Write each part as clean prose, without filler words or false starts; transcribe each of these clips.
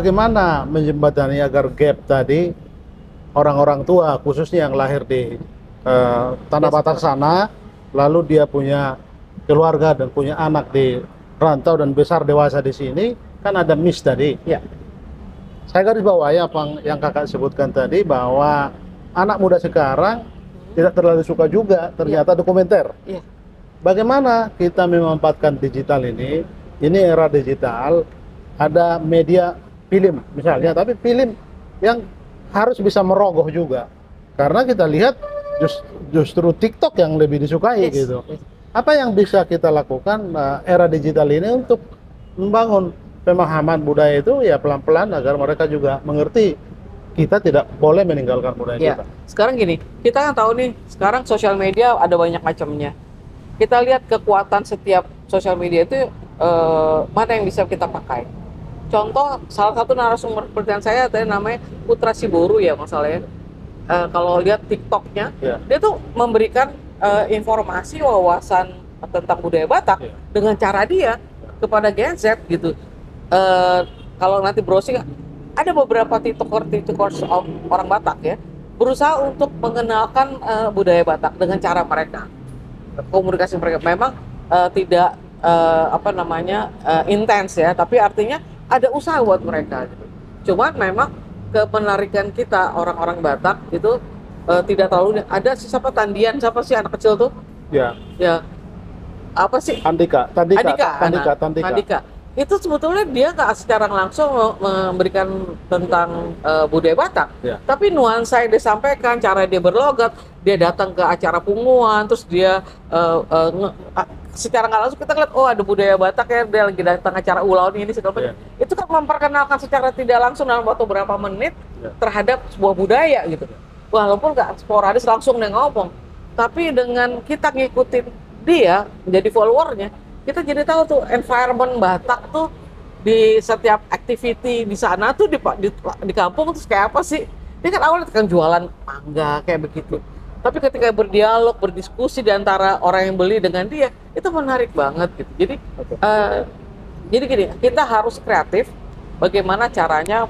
bagaimana menjembatani agar gap tadi orang-orang tua khususnya yang lahir di Tanah Batak sana, lalu dia punya keluarga dan punya anak di rantau dan besar dewasa di sini, kan ada miss tadi. Ya. Saya garis bawahi apa yang kakak sebutkan tadi, bahwa anak muda sekarang tidak terlalu suka juga ternyata dokumenter. Iya. Bagaimana kita memanfaatkan digital ini era digital, ada media film misalnya, tapi film yang harus bisa merogoh juga. Karena kita lihat justru TikTok yang lebih disukai gitu. Apa yang bisa kita lakukan era digital ini untuk membangun pemahaman budaya itu ya pelan-pelan agar mereka juga mengerti kita tidak boleh meninggalkan budaya kita. Sekarang gini, kita kan tahu nih, sekarang sosial media ada banyak macamnya. Kita lihat kekuatan setiap sosial media itu mana yang bisa kita pakai. Contoh, salah satu narasumber pertanyaan saya tadi namanya Putra Siboru ya masalahnya. Kalau lihat TikToknya, dia tuh memberikan informasi wawasan tentang budaya Batak dengan cara dia kepada Gen Z gitu. Kalau nanti browsing, ada beberapa tiktokers orang Batak ya berusaha untuk mengenalkan budaya Batak dengan cara mereka, komunikasi mereka memang tidak intens ya, tapi artinya ada usaha buat mereka gitu. Cuman memang kepenarikan kita orang-orang Batak itu tidak terlalu ada siapa Tandian, siapa sih anak kecil tuh? Ya. Apa sih? Tandika. Itu sebetulnya dia nggak secara langsung memberikan tentang budaya Batak, tapi nuansa yang disampaikan, cara dia berlogat, dia datang ke acara punguan, terus dia secara nggak langsung kita lihat, oh ada budaya Batak ya, dia lagi datang acara ulau ini segala macam. Itu kan memperkenalkan secara tidak langsung dalam waktu berapa menit terhadap sebuah budaya gitu. Walaupun nggak sporadis langsung dia ngomong, tapi dengan kita ngikutin dia menjadi followernya, kita jadi tahu tuh environment Batak tuh di setiap activity di sana tuh di kampung terus kayak apa sih? Dia kan awalnya kan jualan mangga kayak begitu. Tapi ketika berdialog, berdiskusi di antara orang yang beli dengan dia, itu menarik banget gitu. Jadi gini, kita harus kreatif bagaimana caranya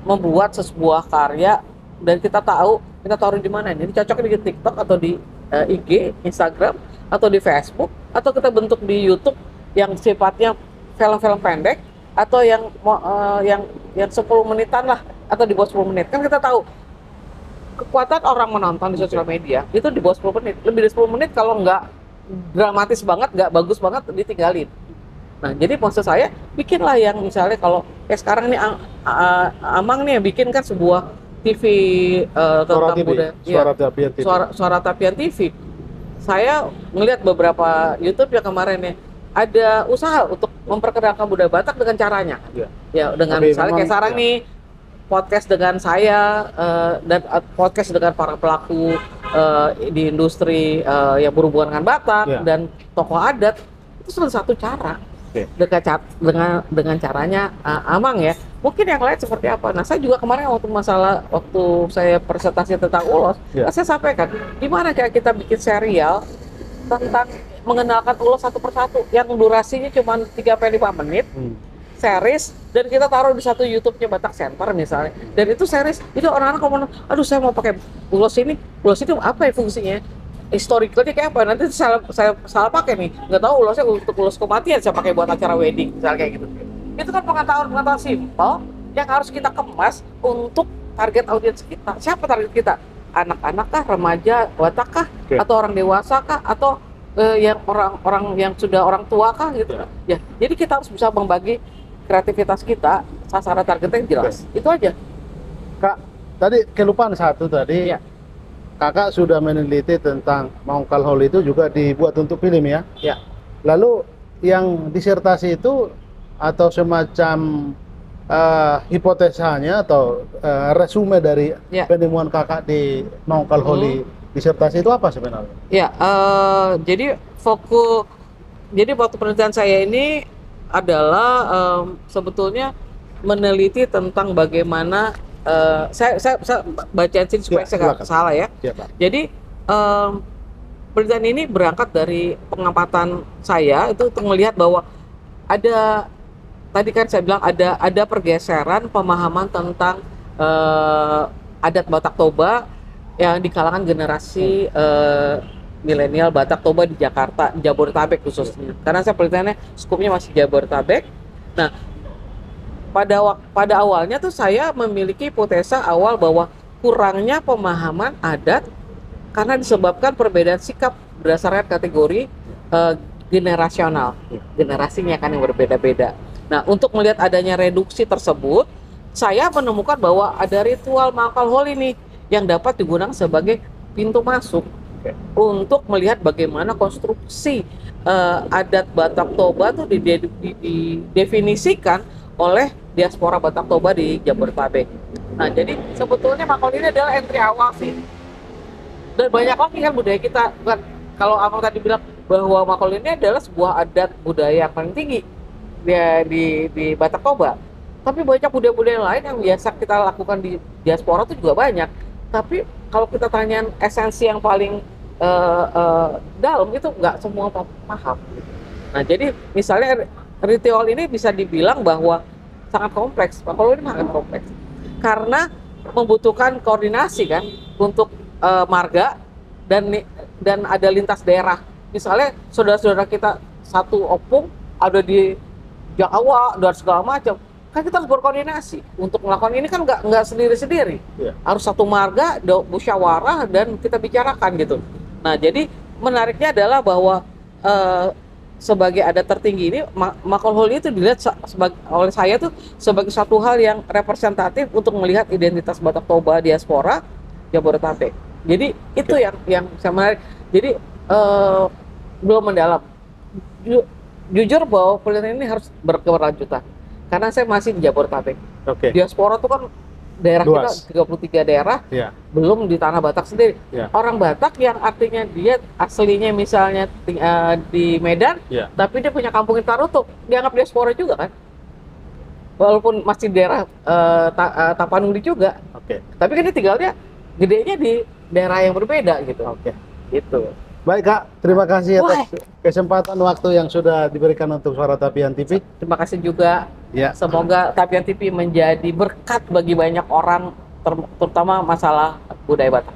membuat sebuah karya dan kita tahu kita taruh di mana. Jadi cocoknya di TikTok atau di IG, Instagram, atau di Facebook, atau kita bentuk di YouTube yang sifatnya film-film pendek atau yang 10 menitan lah, atau di bawah 10 menit. Kan kita tahu kekuatan orang menonton di sosial media itu di bawah 10 menit. Lebih dari 10 menit kalau nggak dramatis banget, nggak bagus banget, ditinggalin. Nah, jadi maksud saya bikinlah yang misalnya kalau sekarang nih Amang nih bikin kan sebuah TV tentang budaya, suara tapian TV. Saya melihat beberapa YouTube yang kemarin ya, ada usaha untuk memperkenalkan budaya Batak dengan caranya. Ya, dengan misalnya kayak sekarang nih podcast dengan saya dan podcast dengan para pelaku di industri yang berhubungan dengan Batak dan tokoh adat, itu salah satu cara. Dengan caranya Amang ya. Mungkin yang lain seperti apa? Nah, saya juga kemarin waktu saya presentasi tentang Ulos, saya sampaikan gimana kayak kita bikin serial tentang mengenalkan Ulos satu persatu yang durasinya cuma 3-5 menit. Series, dan kita taruh di satu YouTube-nya Batak Center misalnya, dan itu series, itu orang-orang komen, aduh saya mau pakai Ulos ini apa ya fungsinya, historicalnya kayak apa, nanti saya salah pakai nih, nggak tahu Ulosnya untuk Ulos kematian saya pakai buat acara wedding misalnya kayak gitu. Itu kan pengetahuan simpel yang harus kita kemas untuk target audiens kita. Siapa target kita? Anak-anak kah, remaja Batak kah, atau orang dewasa kah, atau yang orang yang sudah orang tua kah gitu. Ya, jadi kita harus bisa membagi kreativitas kita, sasaran targetnya jelas. Itu aja. Kak, tadi kelupaan satu tadi. Kakak sudah meneliti tentang Mongkal Hall itu juga dibuat untuk film ya? Lalu yang disertasi itu atau semacam hipotesanya atau resume dari penemuan kakak di Mongkal Hall disertasi itu apa sebenarnya? Jadi waktu penelitian saya ini adalah sebetulnya meneliti tentang bagaimana saya bacain sini supaya saya nggak salah ya. Jadi penelitian ini berangkat dari pengamatan saya itu untuk melihat bahwa ada tadi kan saya bilang ada pergeseran pemahaman tentang adat Batak Toba yang di kalangan generasi milenial Batak Toba di Jakarta, di Jabodetabek khususnya. Karena saya penelitiannya skupnya masih Jabodetabek. Nah, pada awalnya tuh saya memiliki hipotesa awal bahwa kurangnya pemahaman adat karena disebabkan perbedaan sikap berdasarkan kategori generasional, generasinya kan yang berbeda-beda. Nah, untuk melihat adanya reduksi tersebut, saya menemukan bahwa ada ritual Makal Hol ini yang dapat digunakan sebagai pintu masuk untuk melihat bagaimana konstruksi adat Batak Toba itu didefinisikan oleh diaspora Batak Toba di Jabodetabek. Nah, jadi sebetulnya Makal ini adalah entry awal sih. Dan banyak lagi kan budaya kita, bukan kalau Amal tadi bilang bahwa Makal ini adalah sebuah adat budaya yang paling tinggi di Batak Toba. Tapi banyak budaya-budaya lain yang biasa kita lakukan di diaspora itu juga banyak. Tapi kalau kita tanya esensi yang paling dalam itu nggak semua paham. Nah, jadi misalnya ritual ini bisa dibilang bahwa sangat kompleks. Makal ini sangat kompleks karena membutuhkan koordinasi kan untuk marga dan ada lintas daerah. Misalnya saudara-saudara kita satu opung ada di Jawa dan segala macam, kan kita harus berkoordinasi untuk melakukan ini kan nggak sendiri-sendiri. Harus satu marga, musyawarah dan kita bicarakan gitu. Nah, jadi menariknya adalah bahwa sebagai adat tertinggi ini Makal Hol itu dilihat oleh saya tuh sebagai satu hal yang representatif untuk melihat identitas Batak Toba diaspora Jabodetabek. Jadi itu yang saya menarik. Jadi belum mendalam. Jujur bahwa penelitian ini harus berkeberlanjutan. Karena saya masih di Jabodetabek. Diaspora itu kan daerah luas. Kita 33 daerah, belum di tanah Batak sendiri. Orang Batak yang artinya dia aslinya misalnya di Medan, tapi dia punya kampung di Tarutuk, dianggap diaspora juga kan? Walaupun masih daerah Tapanuli juga. Tapi kan dia tinggalnya gedenya di daerah yang berbeda gitu. Gitu. Baik Kak, terima kasih atas kesempatan waktu yang sudah diberikan untuk Suara Tapian TV. Terima kasih juga. Semoga Tapian TV menjadi berkat bagi banyak orang, terutama masalah budaya Batak.